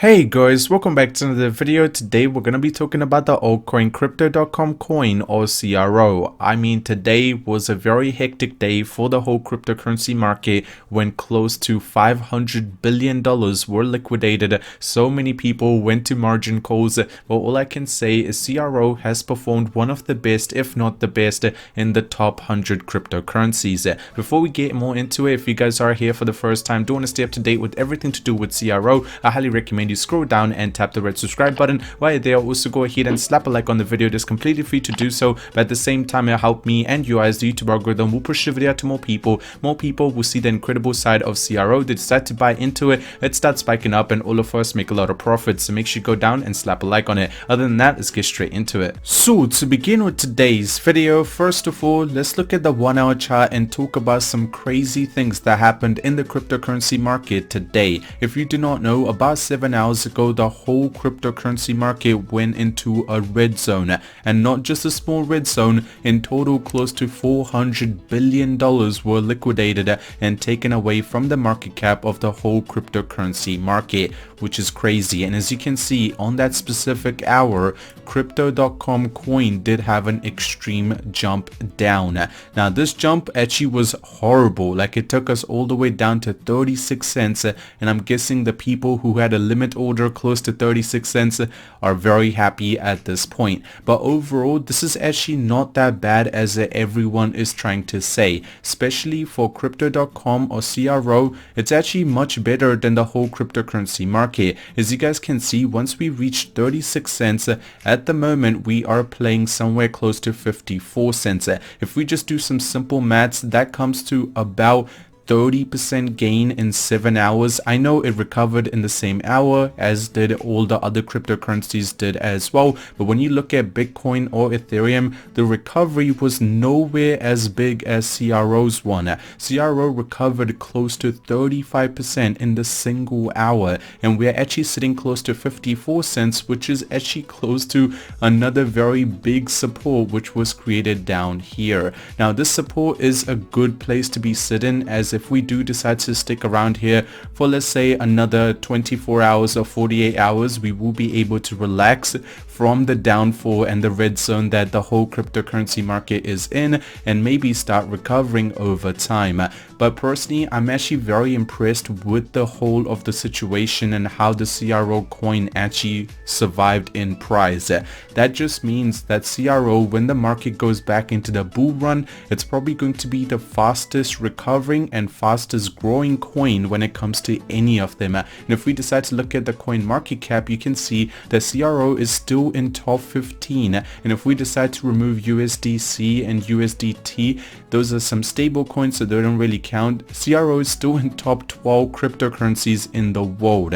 Hey guys, welcome back to another video. Today we're going to be talking about the altcoin Crypto.com coin, or CRO. I mean, today was a very hectic day for the whole cryptocurrency market when close to $500 billion were liquidated. So many people went to margin calls, but all I can say is CRO has performed one of the best, if not the best, in the top 100 cryptocurrencies. Before we get more into it, if you guys are here for the first time, do want to stay up to date with everything to do with CRO, I highly recommend you scroll down and tap the red subscribe button. While you're there, also go ahead and slap a like on the video. It's completely free to do so, but at the same time it'll help me and you as the YouTube algorithm will push the video out to more people. More people will see the incredible side of CRO. They decide to buy into it, it starts spiking up, and all of us make a lot of profits. So make sure you go down and slap a like on it. Other than that, let's get straight into it. So to begin with today's video, first of all, let's look at the 1 hour chart and talk about some crazy things that happened in the cryptocurrency market today. If you do not know, about 7 hours ago, the whole cryptocurrency market went into a red zone, and not just a small red zone. In total, close to $400 billion were liquidated and taken away from the market cap of the whole cryptocurrency market, which is crazy. And as you can see on that specific hour, Crypto.com coin did have an extreme jump down. Now this jump actually was horrible, like it took us all the way down to 36 cents, and I'm guessing the people who had a limit order close to 36 cents are very happy at this point. But overall, this is actually not that bad as everyone is trying to say, especially for Crypto.com or CRO. It's actually much better than the whole cryptocurrency market. As you guys can see, once we reach 36 cents, at the moment we are playing somewhere close to 54 cents. If we just do some simple maths, that comes to about 30% gain in 7 hours. I know it recovered in the same hour as did all the other cryptocurrencies did as well, but when you look at Bitcoin or Ethereum, the recovery was nowhere as big as CRO's one. CRO recovered close to 35% in the single hour, and we're actually sitting close to 54 cents, which is actually close to another very big support which was created down here. Now this support is a good place to be sitting, as if we do decide to stick around here for, let's say, another 24 hours or 48 hours, we will be able to relax from the downfall and the red zone that the whole cryptocurrency market is in, and maybe start recovering over time. But personally, I'm actually very impressed with the whole of the situation and how the CRO coin actually survived in price. That just means that CRO, when the market goes back into the bull run, it's probably going to be the fastest recovering and fastest growing coin when it comes to any of them. And if we decide to look at the coin market cap, you can see that CRO is still in top 15, and if we decide to remove USDC and USDT, those are some stable coins, so they don't really count. CRO is still in top 12 cryptocurrencies in the world.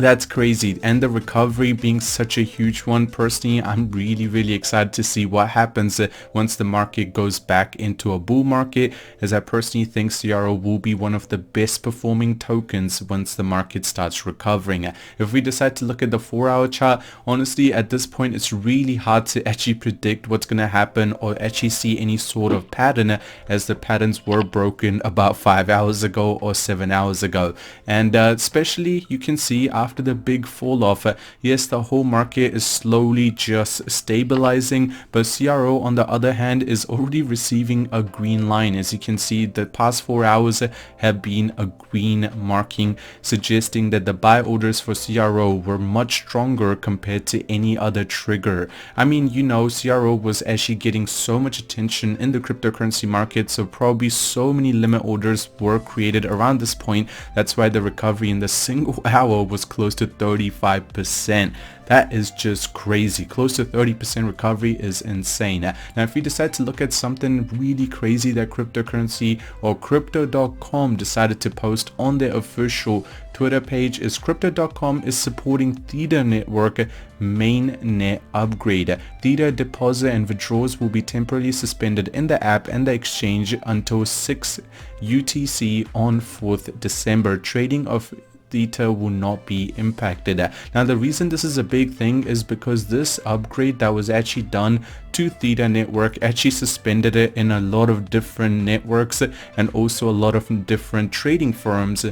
That's crazy, and the recovery being such a huge one. Personally, I'm really excited to see what happens once the market goes back into a bull market, as I personally think CRO will be one of the best performing tokens once the market starts recovering. If we decide to look at the 4 hour chart, honestly at this point it's really hard to actually predict what's going to happen or actually see any sort of pattern, as the patterns were broken about 5 hours ago or 7 hours ago. And especially you can see after the big fall off, yes, the whole market is slowly just stabilizing, but CRO on the other hand is already receiving a green line. As you can see, the past 4 hours have been a green marking, suggesting that the buy orders for CRO were much stronger compared to any other trigger. I mean, you know, CRO was actually getting so much attention in the cryptocurrency market, so probably so many limit orders were created around this point. That's why the recovery in the single hour was close to 35%. That is just crazy. Close to 30% recovery is insane. Now if we decide to look at something really crazy that cryptocurrency or Crypto.com decided to post on their official Twitter page, is Crypto.com is supporting Theta network mainnet upgrade. Theta deposit and withdrawals will be temporarily suspended in the app and the exchange until 6 UTC on 4th December. Trading of Theta will not be impacted. Now the reason this is a big thing is because this upgrade that was actually done to Theta network actually suspended it in a lot of different networks and also a lot of different trading firms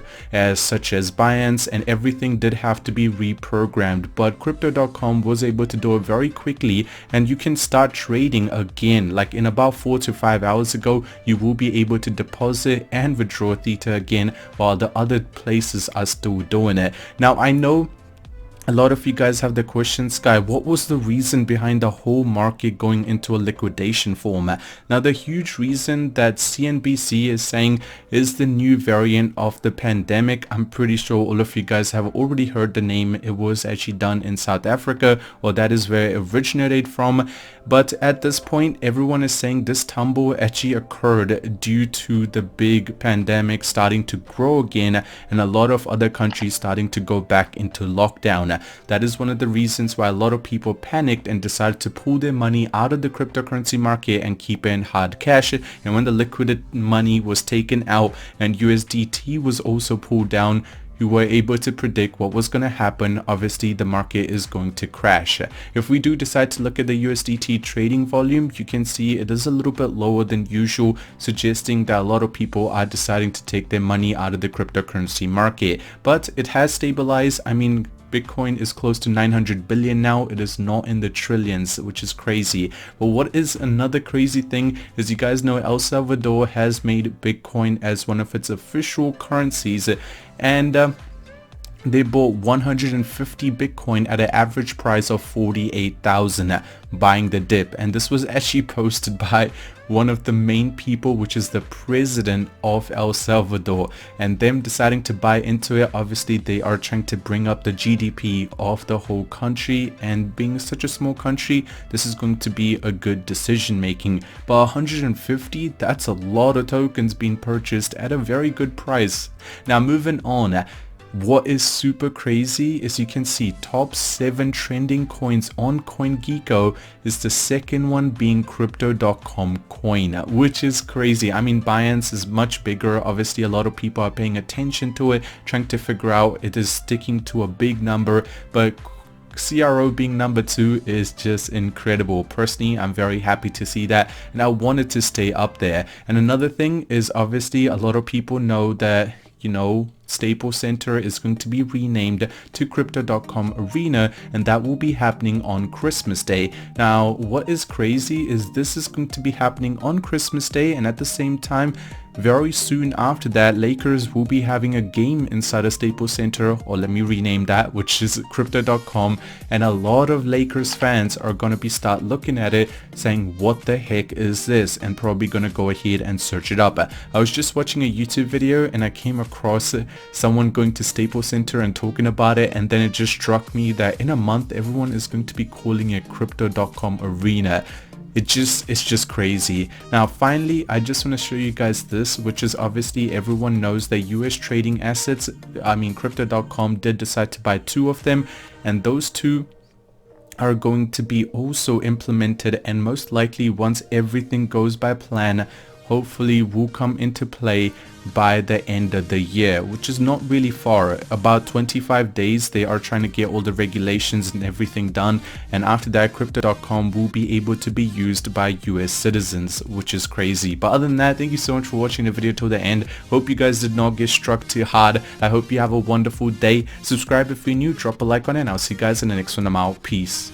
such as Binance, and everything did have to be reprogrammed. But Crypto.com was able to do it very quickly, and you can start trading again. Like in about 4 to 5 hours ago, you will be able to deposit and withdraw Theta again, while the other places are still doing it. Now I know a lot of you guys have the question, Sky, what was the reason behind the whole market going into a liquidation format? Now, the huge reason that CNBC is saying is the new variant of the pandemic. I'm pretty sure all of you guys have already heard the name. It was actually done in South Africa, or that is where it originated from. But at this point, everyone is saying this tumble actually occurred due to the big pandemic starting to grow again and a lot of other countries starting to go back into lockdown. That is one of the reasons why a lot of people panicked and decided to pull their money out of the cryptocurrency market and keep it in hard cash. And when the liquid money was taken out and USDT was also pulled down, you were able to predict what was going to happen. Obviously, the market is going to crash. If we do decide to look at the USDT trading volume, you can see it is a little bit lower than usual, suggesting that a lot of people are deciding to take their money out of the cryptocurrency market. But it has stabilized. I mean, Bitcoin is close to 900 billion now. It is not in the trillions, which is crazy. But what is another crazy thing is, you guys know El Salvador has made Bitcoin as one of its official currencies, and they bought 150 Bitcoin at an average price of 48,000, buying the dip. And this was actually posted by one of the main people, which is the president of El Salvador, and them deciding to buy into it. Obviously, they are trying to bring up the GDP of the whole country, and being such a small country, this is going to be a good decision making. But 150, that's a lot of tokens being purchased at a very good price. Now, moving on. What is super crazy is, you can see top 7 trending coins on CoinGecko is the second one being Crypto.com coin, which is crazy. I mean, Binance is much bigger. Obviously, a lot of people are paying attention to it, trying to figure out it is sticking to a big number, but CRO being number 2 is just incredible. Personally, I'm very happy to see that, and I wanted to stay up there. And another thing is, obviously, a lot of people know that, you know, Staples Center is going to be renamed to Crypto.com Arena, and that will be happening on Christmas Day. Now, what is crazy is this is going to be happening on Christmas Day, and at the same time, very soon after that, Lakers will be having a game inside a Staples Center, or let me rename that, which is Crypto.com, and a lot of Lakers fans are going to be start looking at it saying, what the heck is this, and probably going to go ahead and search it up. I was just watching a YouTube video and I came across someone going to Staples Center and talking about it, and then it just struck me that in a month everyone is going to be calling it Crypto.com Arena. It's just crazy. Now, finally, I just want to show you guys this, which is obviously everyone knows that US trading assets, I mean, Crypto.com did decide to buy 2 of them, and those 2 are going to be also implemented, and most likely, once everything goes by plan, hopefully will come into play by the end of the year, which is not really far. About 25 days they are trying to get all the regulations and everything done, and after that Crypto.com will be able to be used by US citizens, which is crazy. But other than that, thank you so much for watching the video till the end. Hope you guys did not get struck too hard. I hope you have a wonderful day. Subscribe if you're new, drop a like on it, and I'll see you guys in the next one. I'm out. Peace.